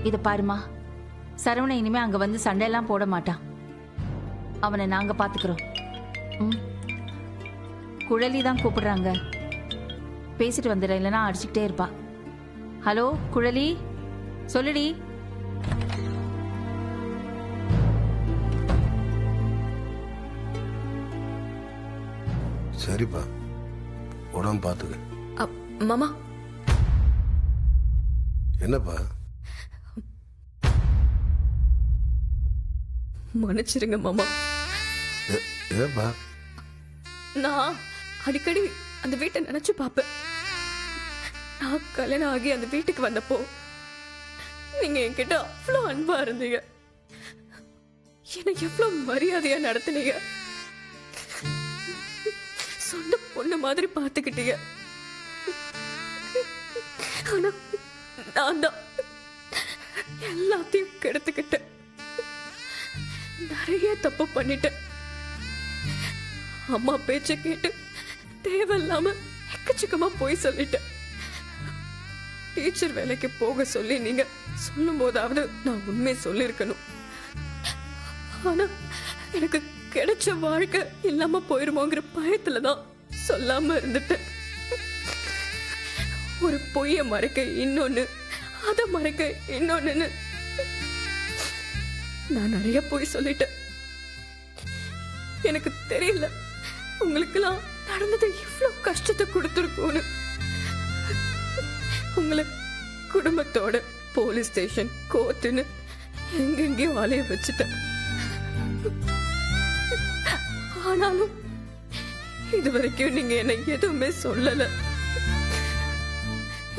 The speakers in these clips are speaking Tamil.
இத பாருமா, சரவணன் இனிமே அங்க வந்து சண்டையெல்லாம் போட மாட்டான். அவனை நாங்க பாத்துக்கிறோம். குழலி தான் கூப்பிடுறாங்க, பேசிட்டு வந்துடுறேன், இல்லைன்னா அடிச்சுக்கிட்டே இருப்பா. ஹலோ குழலி, சொல்லுடி. சரிப்பா, உடம்பு பார்த்துக்க. மாமா. என்னப்பா? மன்னிச்சிருங்க மாமா. ஏப்பா? நான் அடிக்கடி அந்த வீட்டை நினைச்சு பாப்பேன். நான் கல்யாணம் ஆகி அந்த வீட்டுக்கு வந்தப்போ நீங்க என்கிட்ட அவ்வளவு அன்பா இருந்தீங்க, எனக்கு எவ்வளவு மரியாதையா நடத்துனீங்க, சொந்த பொண்ணு மாதிரி பாத்துக்கிட்டீங்க. ஆனா நான் தான் எல்லாத்தையும் கெடுத்துக்கிட்டேன், நிறைய தப்பு பண்ணிட்டேன். அம்மா பேச்ச கேட்டு தேவையில்லாம எக்கச்சக்கமா போய் சொல்லிட்டேன். டீச்சர் வேலைக்கு போக சொல்லி நீங்க சொல்லும் போதாவது நான் உண்மை சொல்லிருக்கணும். ஆனா எனக்கு கிடைச்ச வாழ்க்கை இல்லாம போயிருமோங்கிற பயத்துலதான் சொல்லாம இருந்துட்டேன். ஒரு பொய்ய மறைக்க இன்னொன்னு, அத மறைக்க இன்னொன்னு, நான் நிறைய பொய் சொல்லிட்டேன். எனக்கு தெரியல உங்களுக்கெல்லாம் நடந்தது இவ்வளவு கஷ்டத்தை கொடுத்துருக்கோன்னு. உங்களை குடும்பத்தோட போலீஸ் ஸ்டேஷன், கோர்ட்டுன்னு எங்கெங்கேயும் அலைய வச்சுட்டேன். ஆனாலும் இது வரைக்கும் நீங்க என்ன எதுவுமே சொல்லல.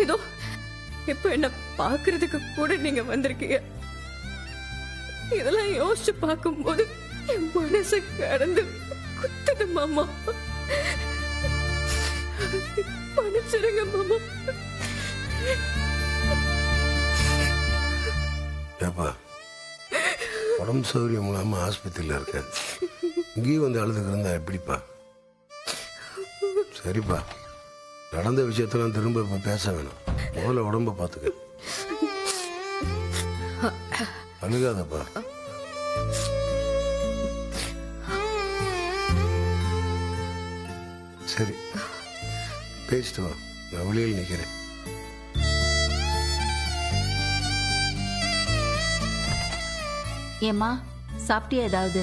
இதோ இப்ப என்ன பாக்குறதுக்கு கூட நீங்க வந்திருக்கீங்க. இதெல்லாம் யோசிச்சு பார்க்கும்போது என் மனசு கடந்து குத்துது மாமா. மன்னிச்சிருங்க மாமா. ஏப்பா, உடம்பு சௌகரியம் இல்லாம ஆஸ்பத்திரியில் இருக்க, இங்கேயும் வந்து அழுதுக்கிறதா எப்படிப்பா? சரிப்பா, நடந்த விஷயத்தெல்லாம் திரும்ப இப்ப பேச வேணும். முதல்ல உடம்ப பார்த்துக்க. அழுகாதப்பா. சரி, பேசிட்டு வா, நான் வெளியில் நிற்கிறேன். ஏம்மா, சாப்பிட்டியா ஏதாவது?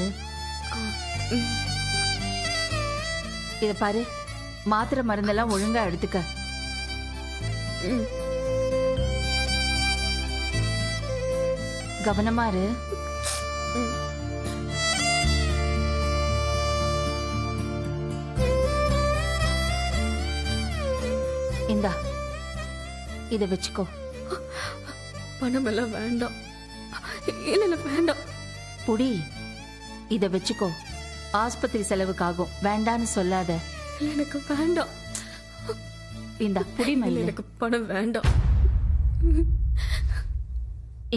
இத பாரு, மாத்திரை மருந்தெல்லாம் ஒழுங்கா எடுத்துக்க. கவனமா இரு. இந்தா, இத வச்சுக்கோ. பணம் எல்லாம் வேண்டாம். இல்ல வேண்டாம். புடி, இத வச்சுக்கோ. ஆஸ்பத்திரி செலவுக்கு ஆகும், வேண்டான்னு சொல்லாத. எனக்கு வேண்டாம். இந்தா புடி மயில. எனக்கு பணம் வேண்டாம்.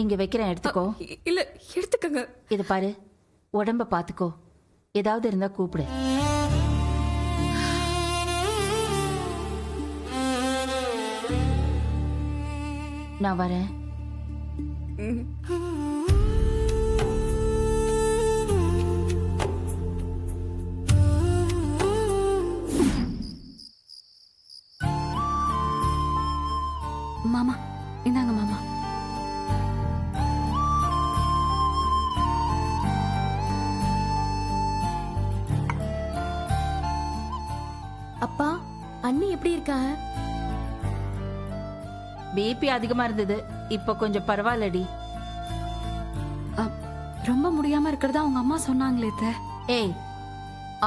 இங்க வைக்கிறேன், எடுத்துக்கோ. இல்ல எடுத்துக்கங்க. இத பாரு, உடம்ப பாத்துக்கோ, ஏதாவது இருந்தா கூப்பிடு. நான் வரேன். மாமா, இந்தாங்க மாமா. அப்பா, அண்ணி எப்படி இருக்காங்க? பிபி அதிகமா இருந்தது, இப்ப கொஞ்சம் பரவாயில்லடி. ரொம்ப முடியாம இருக்கிறதா அவங்க அம்மா சொன்னாங்களே அத்தை. ஏய்,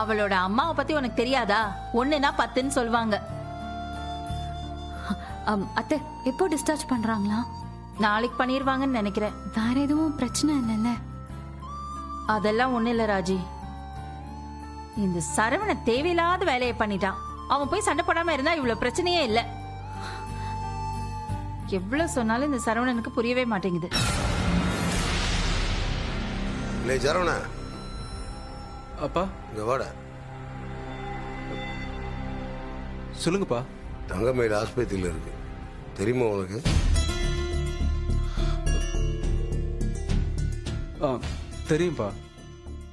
அவளோட அம்மாவை பத்தி உனக்கு தெரியாதா? 1னா 10ன்னு சொல்வாங்க. அத்தை, எப்போ டிஸ்சார்ஜ் பண்றாங்களா? நாளைக்கு பண்ணிருவாங்கன்னு நினைக்கிறேன். வேற எதுவும் பிரச்சனை இல்லைல்ல? அதெல்லாம் ஒண்ணு இல்ல ராஜி. இந்த சரவண தேவையில்லாத வேலையை பண்ணிட்டான். அவன் போய் சண்டை போடாம இருந்தா இவ்வளவு பிரச்சனையே இல்ல. எவ்வளவு சொன்னாலும் இந்த சரவணனுக்கு புரியவே மாட்டேங்குது. சரவண, அப்பா இங்க வாடா. சொல்லுங்கப்பா. தங்கமயில் ஆஸ்பத்திரியில் இருக்கு, தெரியுமா உனக்கு? தெரியும்பா.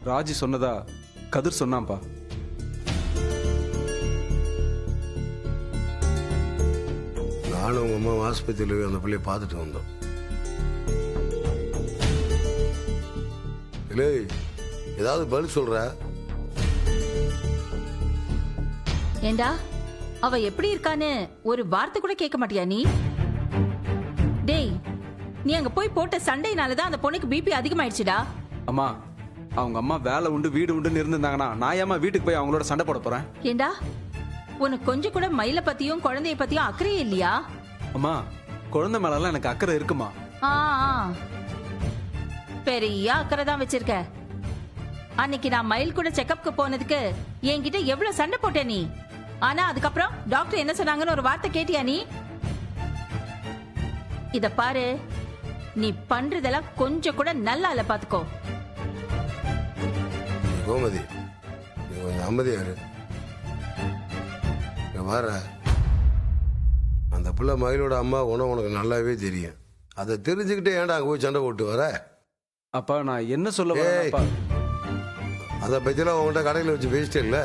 ராஜி சொன்னதா கதிர் சொன்னான்ப்பா. நானும் உங்க அம்மா ஆஸ்பத்திரியில் போய் அந்த பிள்ளைய பார்த்துட்டு வந்தோம். இல்லை ஏதாவது பதில் சொல்ற? ஏண்டா அவ எப்படி இருக்கான்னு ஒரு வார்த்தை கூட கேட்க மாட்டியா நீ? டேய், நீ அங்க போய் போட்ட சண்டையினாலதான் அந்த பொண்ணுக்கு பிபி அதிகமாயிடுச்சுடா. அம்மா, அவங்க அம்மா வேலை உண்டு வீடு உண்டுன்னு இருந்திருந்தாங்கன்னா நான் ஏமா வீட்டுக்கு போய் அவங்களோட சண்டை போட போறேன்? ஏண்டா உனக்கு கொஞ்சம் கூட மயில பத்தியும் குழந்தைய பத்தியும் அக்கறையே இல்லையா? அம்மா, குழந்தை மேலாம் எனக்கு அக்கறை இருக்குமா? ஆ ஆ. பெரிய அக்கறை தான் வச்சிருக்க. அன்னைக்கு நான் மயில் கூட செக்கப்க்கு போனதுக்கு என்கிட்ட எவ்வளவு சண்டை போட்ட நீ. ஆனா அதுக்கப்புறம் டாக்டர் என்ன சொன்னாங்கன்னு ஒரு வார்த்தை கேட்டியா நீ? இத பாரு, நீ பண்றதெல்லாம் கொஞ்சம் கூட நல்லா இல்ல, பாத்துக்கோ. கோமதி, நீ கொஞ்சம் அமைதியாரு. வர அந்த பிள்ளை மயிலோட அம்மா உனக்கு நல்லாவே தெரியும். அதை தெரிஞ்சுக்கிட்டே ஏன்டா அங்கே போய் சண்டை போட்டு வர? அப்பா, நான் என்ன சொல்ல வரேன்ப்பா? அதை பற்றிலாம் உங்கள்கிட்ட கடையில் வச்சு பேசிட்டே இல்லை.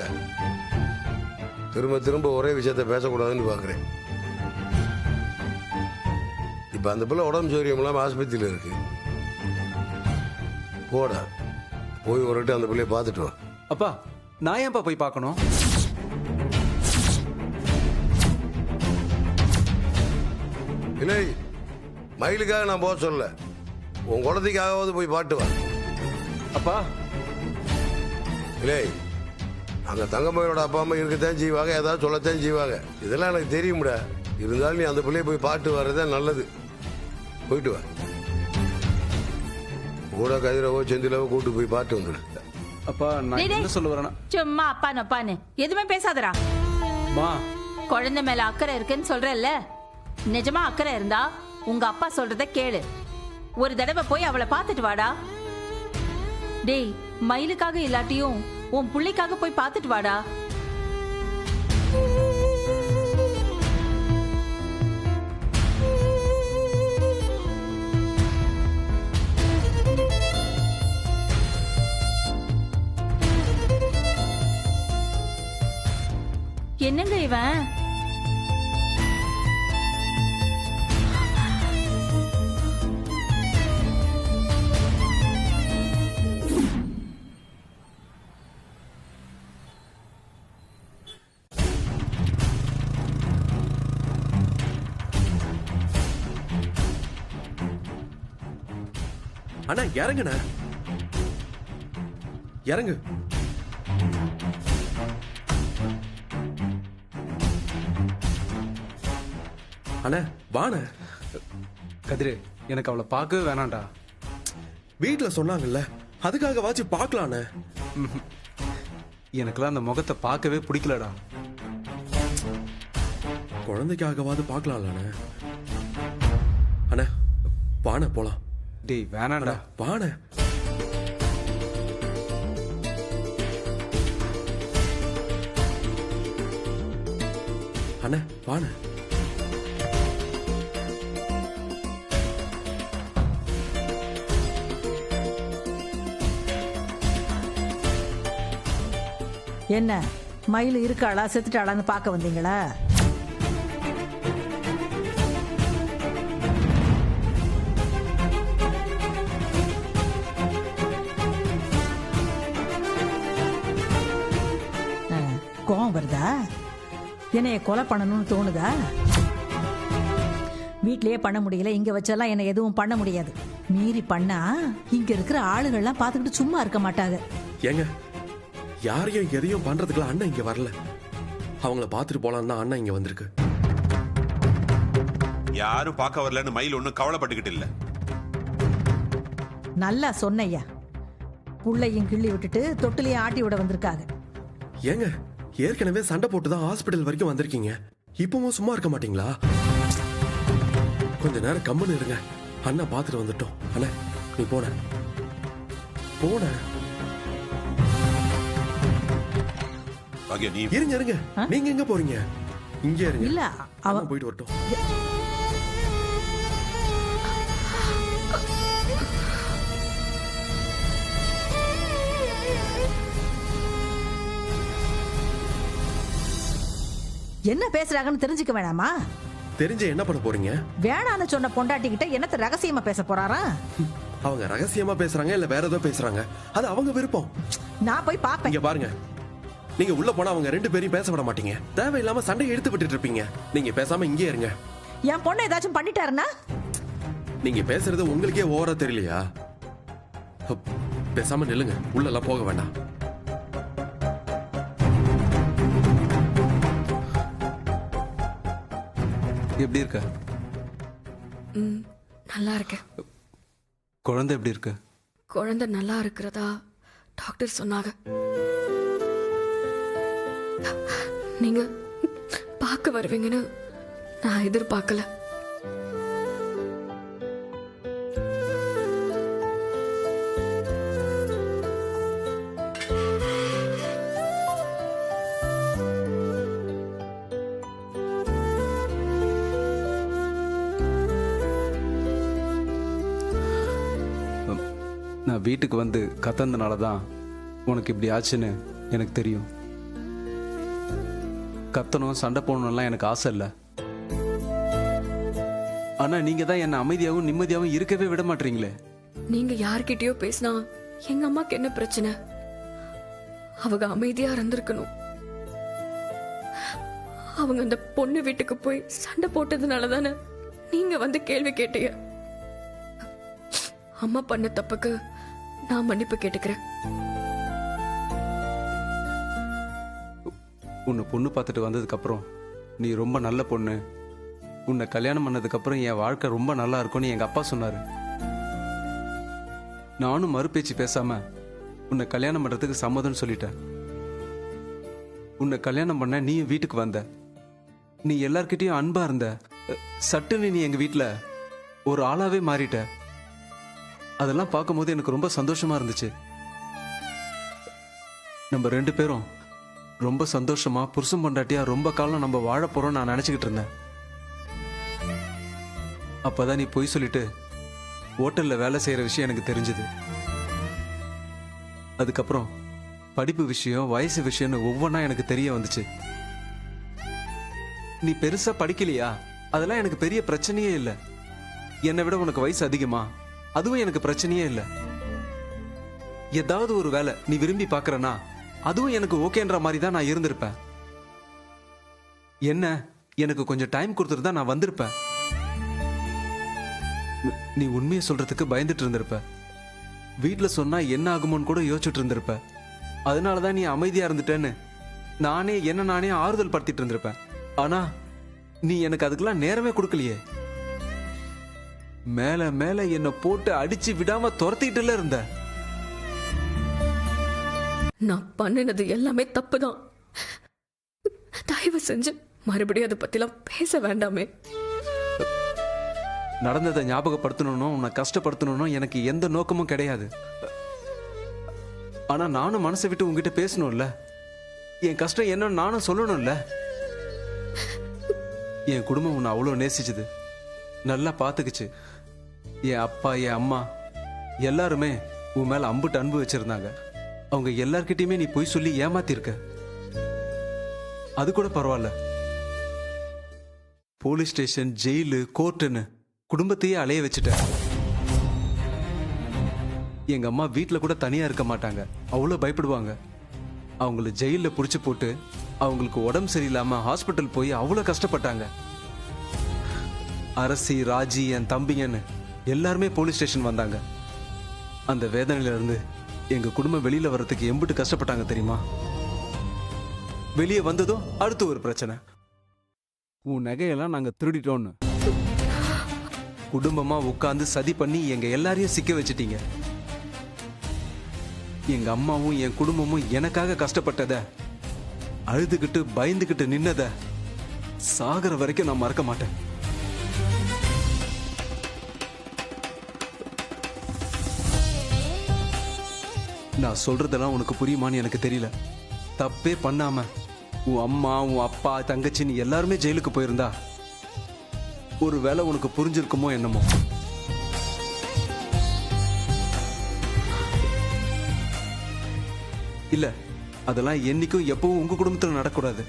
திரும்ப திரும்ப ஒரே விஷயத்த பேசக்கூடாதுன்னு பார்க்குறேன். இப்போ அந்த பிள்ளை உடம்பு சௌரியம் இல்லாமல் ஆஸ்பத்திரியில் இருக்கு. போடா, போய் ஒருட்டு அந்த பிள்ளைய பார்த்துட்டு வா. அப்பா, நான் ஏன்பா போய் பார்க்கணும்? இல்லை, மயிலுக்காக நான் போக சொல்லல, உன் குழந்தைக்காகவாவது போய் பாட்டு வா. அப்பா, இல்லை, அங்கே தங்கம்மையோட அப்பா அம்மா இருக்கத்தான் செய்வாங்க, ஏதாவது சொல்லத்தான் செய்வாங்க. இதெல்லாம் எனக்கு தெரியும்டா. இருந்தாலும் நீ அந்த பிள்ளைய போய் பாட்டு வர்றதான் நல்லது. போயிட்டு வா. கூட கதிரவோ செந்திலவோ கூட்டு போய் பாட்டு வந்துடு. அப்பா, நான் என்ன சொல்ல வரேன்னா, சும்மா அப்பான்னு அப்பான்னு எதுவுமே பேசாதடா. மா, குழந்தை மேல அக்கறை இருக்குன்னு சொல்றல்ல, நிஜமா அக்கறை இருந்தா உங்க அப்பா சொல்றத கேளு. ஒரு தடவை போய் அவளை பார்த்துட்டு வாடா. டேய், மயிலுக்காக இல்லாட்டியும் உன் புள்ளைக்காக போய் பார்த்துட்டு வாடா. என்னங்க இவன்? அண்ணா இறங்குண்ணா, இறங்கு. அண்ணா வாண்ண. கதிரே, எனக்கு அவளை பார்க்கவே வேணாண்டா. வீட்டுல சொன்னாங்கல்ல, அதுக்காக வாச்சு பார்க்கலாண்ணே. எனக்குலாம் அந்த முகத்தை பார்க்கவே பிடிக்கலடா. குழந்தைக்காகவாது பார்க்கலாம்லண்ணே. அண்ணா வாண்ண போலாம். டேய், வேணாண்டா. வாண்ண. அண்ணா வாண்ண. என்ன மயில் இருக்காளா செத்துட்டாளான்னு பார்க்க வந்தீங்களா? கோவம் வருதா? என்னைய கொலை பண்ணணும்னு தோணுதா? வீட்லயே பண்ண முடியல, இங்க வச்செல்லாம் என்ன எதுவும் பண்ண முடியாது. மீறி பண்ணா இங்க இருக்கிற ஆளுகள்லாம் பார்த்துக்கிட்டு சும்மா இருக்க மாட்டாங்க. ஏங்க, யாரையும் எதையும் பண்றதுக்குலாம் அண்ணன் இங்க வரல. அவங்கள பாத்துட்டு போலாம் தான் அண்ணன் இங்க வந்திருக்கு. யாரும் பார்க்க வரலன்னு மயில் ஒன்னும் கவலைப்பட்டுக்கிட்டு இல்ல. நல்லா சொன்னையா, புள்ளையும் கிள்ளி விட்டுட்டு தொட்டிலையும் ஆட்டி விட வந்திருக்காங்க. ஏங்க, ஏற்கனவே சண்டை போட்டுதான் ஹாஸ்பிடல் வரைக்கும் வந்திருக்கீங்க. இப்பவும் சும்மா இருக்க மாட்டீங்களா? கொஞ்ச நேரம் கம்முன்னு இருங்க, அண்ணா பாத்துட்டு வந்துட்டோம். அண்ணா நீ போன போன. நீ இருங்க இருங்க, நீங்க எங்க போறீங்க? இங்கே இருங்க. இல்ல, அவன் போயிட்டு வரட்டும். என்ன பேசுறாங்கன்னு தெரிஞ்சுக்க வேணாமா? தெரிஞ்ச என்ன பண்ண போறீங்க? வேணான்னு சொன்ன பொண்டாட்டி கிட்ட என்னத்த ரகசியமா பேச போறாரா? அவங்க ரகசியமா பேசுறாங்க இல்ல வேற ஏதோ பேசுறாங்க, அது அவங்க விருப்பம். நான் போய் பாப்பேன். இங்க பாருங்க, நீங்க உள்ள போனா அவங்க 2 பேரையும் பேச விட மாட்டீங்க. தேவையில்லாம சண்டை எடுத்து விட்டுட்டு இருப்பீங்க. நீங்க பேசாம இங்கே இருங்க. என் பொண்ணை ஏதாச்சும் பண்ணிட்டாருன்னா? நீங்க பேசுறது உங்களுக்கே ஓவரா தெரியலையா? பேசாம நில்லுங்க, உள்ள எல்லாம் போக வேண்டாம். எப்படி இருக்க? நல்லா இருக்கேன். குழந்தை எப்படி இருக்கு? குழந்தை நல்லா இருக்கிறதா டாக்டர் சொன்னாங்க. நீங்க பார்க்க வருவீங்கன்னு நான் எதிர்பார்க்கல. நான் வீட்டுக்கு வந்து கத்தந்தனால தான் உனக்கு இப்படி ஆச்சுன்னு எனக்கு தெரியும். கத்தணும் சண்டை போடணும்லாம் எனக்கு ஆசை இல்லை. ஆனா நீங்க தான் என்ன அமைதியாகவும் நிம்மதியாகவும் இருக்கவே விட மாட்டீங்களே. நீங்க யார்கிட்டயோ பேசினா எங்க அம்மாக்கு என்ன பிரச்சனை? அவங்க அமைதியா இருந்திருக்கணும். அவங்க அந்த பொண்ணு வீட்டுக்கு போய் சண்டை போட்டதுனால தானே நீங்க வந்து கேள்வி கேட்டீங்க. அம்மா பண்ண தப்புக்கு நான் மன்னிப்பு கேட்டுக்கிறேன். உன்னை பொண்ணு பார்த்துட்டு வந்ததுக்கு அப்புறம் நீ ரொம்ப நல்ல பொண்ணு, உன்னை கல்யாணம் பண்ணதுக்கு அப்புறம் என் வாழ்க்கை ரொம்ப நல்லா இருக்கும்னு எங்க அப்பா சொன்னாரு. நானும் மறுபேச்சு பேசாம உன்னை கல்யாணம் பண்றதுக்கு சம்மதம்னு சொல்லிட்டேன். உன்னை கல்யாணம் பண்ண நீயும் வீட்டுக்கு வந்த. நீ எல்லார்கிட்டயும் அன்பா இருந்த. சட்டுன்னு நீ எங்க வீட்டுல ஒரு ஆளாவே மாறிட்ட. அதெல்லாம் பார்க்கும்போது எனக்கு ரொம்ப சந்தோஷமா இருந்துச்சு. நம்ம 2 பேரும் ரொம்ப சந்தோஷமா புருஷன் பொண்டாட்டியா ரொம்ப காலம் நம்ம வாழ போறோம் நான் நினைச்சுக்கிட்டு இருந்தேன். அப்பதான் நீ பொய் சொல்லிட்டு ஹோட்டல்ல வேலை செய்யற விஷயம் எனக்கு தெரிஞ்சது. அதுக்கப்புறம் படிப்பு விஷயம், வயசு விஷயம்னு ஒவ்வொன்றா எனக்கு தெரிய வந்துச்சு. நீ பெருசா படிக்கலையா? அதெல்லாம் எனக்கு பெரிய பிரச்சனையே இல்லை. என்னை விட உனக்கு வயசு அதிகமா? அதுவும் எனக்கு பிரச்சனையே இல்லை. ஏதாவது ஒரு வேலை நீ விரும்பி பார்க்கறனா அதுவும் எனக்கு ஓகேன்ற மாதிரி தான் நான் இருந்திருப்பேன். என்ன எனக்கு கொஞ்சம் டைம் கொடுத்துருந்தா நான் வந்திருப்பேன். நீ உண்மையை சொல்றதுக்கு பயந்துட்டு இருந்திருப்ப. வீட்டில் சொன்னா என்ன ஆகுமோன்னு கூட யோசிச்சுட்டு இருந்திருப்ப. அதனாலதான் நீ அமைதியா இருந்துட்டேன்னு நானே ஆறுதல் படுத்திட்டு இருந்திருப்பேன். ஆனா நீ எனக்கு அதுக்கெல்லாம் நேரமே கொடுக்கலையே. மேல மேல என்ன போட்டு அடிச்சு விடாம துரத்திட்டுல இருந்த. நான் பண்ணினது எல்லாமே தப்புதான். தயவு செஞ்சு மறுபடியும் அதை பத்திலாம் பேச வேண்டாமே. நடந்ததை ஞாபகப்படுத்தணும், உன்னை கஷ்டப்படுத்தணும் எனக்கு எந்த நோக்கமும் கிடையாது. ஆனா நானும் மனசை விட்டு உங்ககிட்ட பேசணும்ல. என் கஷ்டம் என்னன்னு நானும் சொல்லணும்ல. என் குடும்பம் உன்னை அவ்வளோ நேசிச்சுது, நல்லா பாத்துக்குச்சு. என் அப்பா என் அம்மா எல்லாருமே உன் மேல அம்புட்டு அன்பு வச்சிருந்தாங்க. அவங்க எல்லார்கிட்டயுமே நீ பொய் சொல்லி ஏமாத்திருக்க. அது கூட பரவாயில்ல. போலீஸ் ஸ்டேஷன், ஜெயிலு, கோர்ட்டுன்னு குடும்பத்தையே அலைய வச்சுட்ட. எங்க அம்மா வீட்டுல கூட தனியா இருக்க மாட்டாங்க, அவ்வளோ பயப்படுவாங்க. அவங்கள ஜெயில புடிச்சு போட்டு அவங்களுக்கு உடம்பு சரியில்லாம ஹாஸ்பிட்டல் போய் அவ்வளோ கஷ்டப்பட்டாங்க. அரசி, ராஜி, என் தம்பிங்கன்னு எல்லாருமே போலீஸ் ஸ்டேஷன் வந்தாங்க. அந்த வேதனையில இருந்து எங்க குடும்பம் வெளியில வர்றதுக்கு எம்பிட்டு கஷ்டப்பட்டாங்க தெரியுமா? வெளியே வந்ததும் அடுத்து ஒரு பிரச்சனை. உன் நகையெல்லாம் நாங்க திருடிட்டோம்னு குடும்பமா உட்கார்ந்து சதி பண்ணி எங்க எல்லாரையும் சிக்க வச்சிட்டீங்க. எங்க அம்மாவும் என் குடும்பமும் எனக்காக கஷ்டப்பட்டத, அழுதுகிட்டு பயந்துகிட்டு நின்னத சாகர வரைக்கும் நான் மறக்க மாட்டேன். நான் சொல்றதெல்லாம் உனக்கு புரியுமான்னு எனக்கு தெரியல. தப்பே பண்ணாம உன் அம்மா, உன் அப்பா, தங்கச்சின்னு எல்லாருமே ஜெயிலுக்கு போயிருந்தா ஒருவேளை உனக்கு புரிஞ்சிருக்குமோ என்னமோ. இல்ல, அதெல்லாம் என்னைக்கும் எப்பவும் உங்க குடும்பத்துல நடக்கூடாது.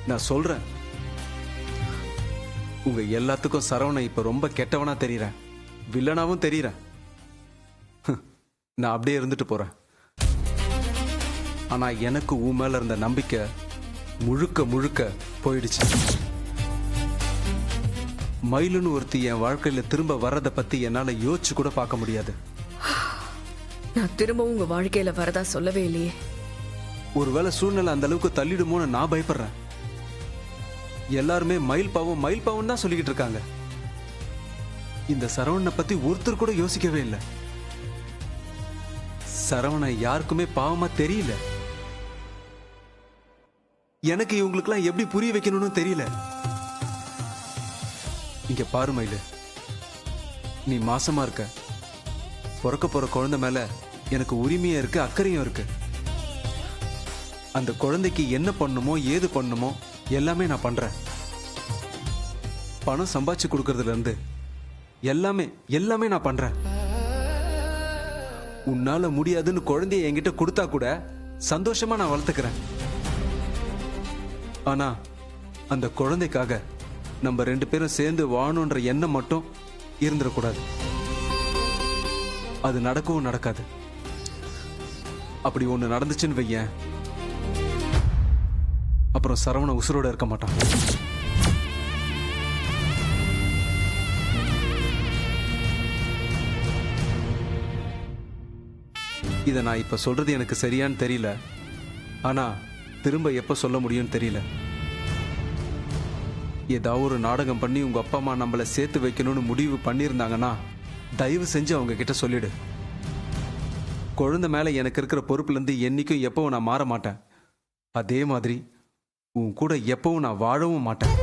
நான் சொல்றேன், உங்க எல்லாத்துக்கும் சரவணன் இப்ப ரொம்ப கெட்டவனா தெரியறேன், வில்லனாவும் தெரியறேன். நான் அப்படியே இருந்துட்டு போறேன். ஆனா எனக்கு உன் மேல இருந்த நம்பிக்கை முழுக்க முழுக்க போயிடுச்சு. மயிலுன்னு ஒருத்தி என் வாழ்க்கையில திரும்ப வர்றதை பத்தி என்னால யோசிச்சு கூட பார்க்க முடியாது. நான் திரும்பவும் உங்க வாழ்க்கையில வரதா சொல்லவே இல்லையே. ஒருவேளை சூழ்நிலை அந்த அளவுக்கு தள்ளிடுமோன்னு நான் பயப்படுறேன். எல்லாருமே மயில் பாவம் தான் சொல்லிக்கிட்டு இருக்காங்க. இந்த சரவணனை பத்தி ஒருத்தர் கூட யோசிக்கவே இல்லை. சரவணன் யாருக்குமே பாவமா தெரியல. எனக்கு இவங்களுக்கெல்லாம் எப்படி புரிய வைக்கணும்னு தெரியல. இங்க பாரு மயிலு, நீ மாசமா இருக்க. பிறக்க போற குழந்தை மேல எனக்கு உரிமையா இருக்கு, அக்கறையும் இருக்கு. அந்த குழந்தைக்கு என்ன பண்ணுமோ ஏது பண்ணுமோ எல்லாமே நான் பண்றேன். பணம் சம்பாதிச்சு கொடுக்கறதுல இருந்து எல்லாமே நான் பண்றேன். உன்னால முடியாதுன்னு குழந்தைய என்கிட்ட கொடுத்தா கூட சந்தோஷமா நான் வளர்த்துக்கிறேன். ஆனா அந்த குழந்தைக்காக நம்ம 2 பேரும் சேர்ந்து வாழணுன்ற எண்ணம் மட்டும் இருந்துடக்கூடாது. அது நடக்கவும் நடக்காது. அப்படி ஒண்ணு நடந்துச்சுன்னு வையேன், அப்புறம் சரவண உசுரோட இருக்க மாட்டான். இதை நான் இப்ப சொல்றது எனக்கு சரியான்னு தெரியல. ஆனா திரும்ப எப்ப சொல்ல முடியும்னு தெரியல. ஏதாவது ஒரு நாடகம் பண்ணி உங்க அப்பா அம்மா நம்மளை சேர்த்து வைக்கணும்னு முடிவு பண்ணியிருந்தாங்கன்னா தயவு செஞ்சு அவங்க கிட்ட சொல்லிடு. குழந்தை மேல எனக்கு இருக்கிற பொறுப்புல இருந்து என்னைக்கும் எப்பவும் நான் மாற மாட்டேன். அதே மாதிரி உன் கூட எப்பவும் நான் வாழவும் மாட்டேன்.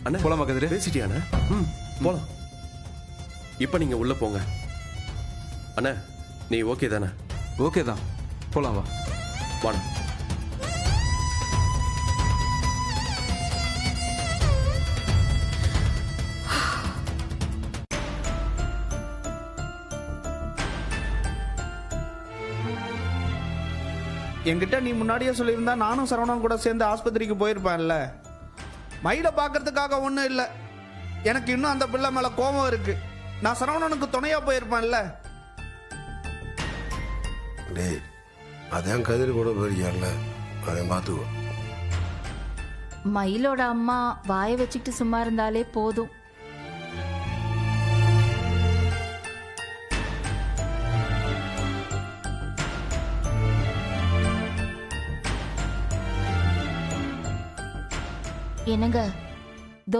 அண்ணா போலாமா கதிரு? பேசிட்டியாண்ணா? போலாம். இப்ப நீங்க உள்ள போங்க. அண்ணா நீ ஓகே தானே? ஓகே தான், போலாம் வா. வாடா. என்கிட்ட நீ முன்னாடியே சொல்லியிருந்தா நானும் சரவணன் கூட சேர்ந்து ஆஸ்பத்திரிக்கு போயிருப்பேன்ல. மயிலை பார்க்கறதுக்காக ஒன்றும் இல்லை, எனக்கு இன்னும் அந்த பிள்ளை மேலே கோபம் இருக்கு. நான் சரவணனுக்கு துணையா போயிருப்பேன்ல. டேய், அதான் கதிர் கூட போயிருக்கியான்ல, அதையும் பார்த்துக்கோ. மயிலோட அம்மா வாயை வச்சுக்கிட்டு சும்மா இருந்தாலே போதும். என்னங்க தோ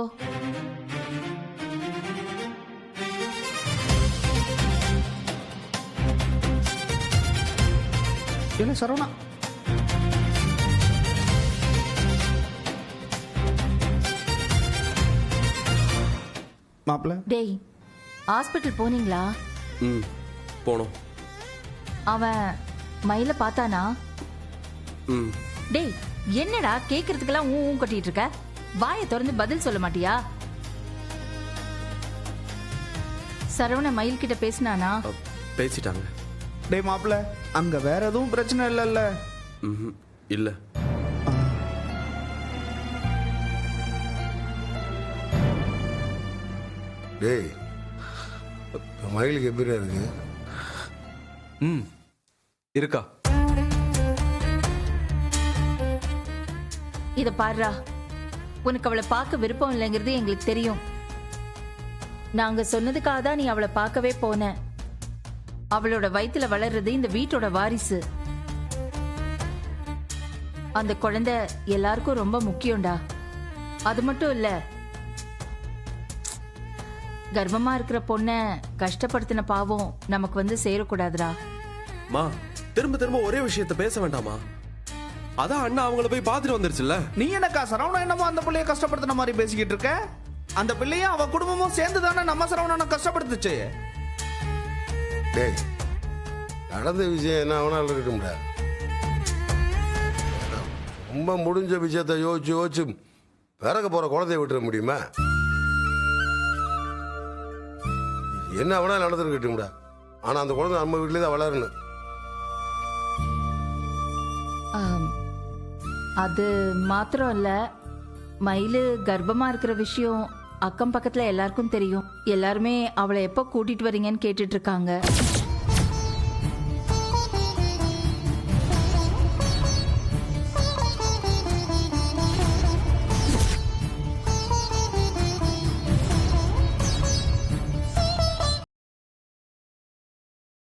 என்ன சரவணா, மாப்பிள்ள டேய், ஹாஸ்பிட்டல் போனீங்களா? போனோம். அவன் மயில பார்த்தானா? டேய், என்னடா கேக்குறதுக்கெல்லாம் ஊ கட்டிட்டு இருக்க? வாயை திறந்து பதில் சொல்ல மாட்டியா? சரவண மயில் கிட்ட பேசினானா? பேசிட்டாங்க. டேய் மாப்பிள்ள, அங்க வேற எதுவும் பிரச்சனை இல்லைல்ல? இல்ல. டேய், மயிலுக்கு எப்படி இருக்கு? இருக்கா? இத பாருடா, உனக்கு அவளை பார்க்க விருப்பம் இல்லைங்கிறது எங்களுக்கு தெரியும். நாங்க சொன்னதுக்காக தான் நீ அவளை பார்க்கவே போன. அவளோட வயித்துல வளர்றது இந்த வீட்டோட வாரிசு. அந்த குழந்தை எல்லாருக்கும் ரொம்ப முக்கியம்டா. அது மட்டும் இல்ல, கர்ப்பமா இருக்கிற பொண்ண கஷ்டப்படுத்தின பாவம் நமக்கு வந்து சேரக்கூடாதுடா. மா, திரும்ப திரும்ப ஒரே விஷயத்த பேச வேண்டாமா? அதான் அண்ணா அவங்கள போய் பார்த்துட்டு வந்துருச்சுல்ல. நீ என்னக்கா சரவணன் என்னமோ அந்த பிள்ளைய கஷ்டப்படுத்தின மாதிரி பேசிக்கிட்டு இருக்க? அந்த பிள்ளையும் அவ குடும்பமும் சேர்ந்து தானே நம்ம சரவணனை கஷ்டப்படுத்துச்சு. டேய், நடந்த விஷயம் என்ன அவனால இருக்கட்டும்டா. ரொம்ப முடிஞ்ச விஷயத்தை யோசிச்சு யோசிச்சு பிறக்க போற குழந்தைய விட்டுற முடியுமா? என்ன வேணா நடந்துருக்கட்டும்டா, ஆனா அந்த குழந்தை நம்ம வீட்டிலே தான் வளரணும். அது மாத்திரம் இல்ல, மயிலு கர்ப்பமா இருக்கிற விஷயம் அக்கம் பக்கத்துல எல்லாருக்கும் தெரியும். எல்லாருமே அவளை எப்போ கூட்டிட்டு வரீங்கன்னு கேட்டுட்டு இருக்காங்க.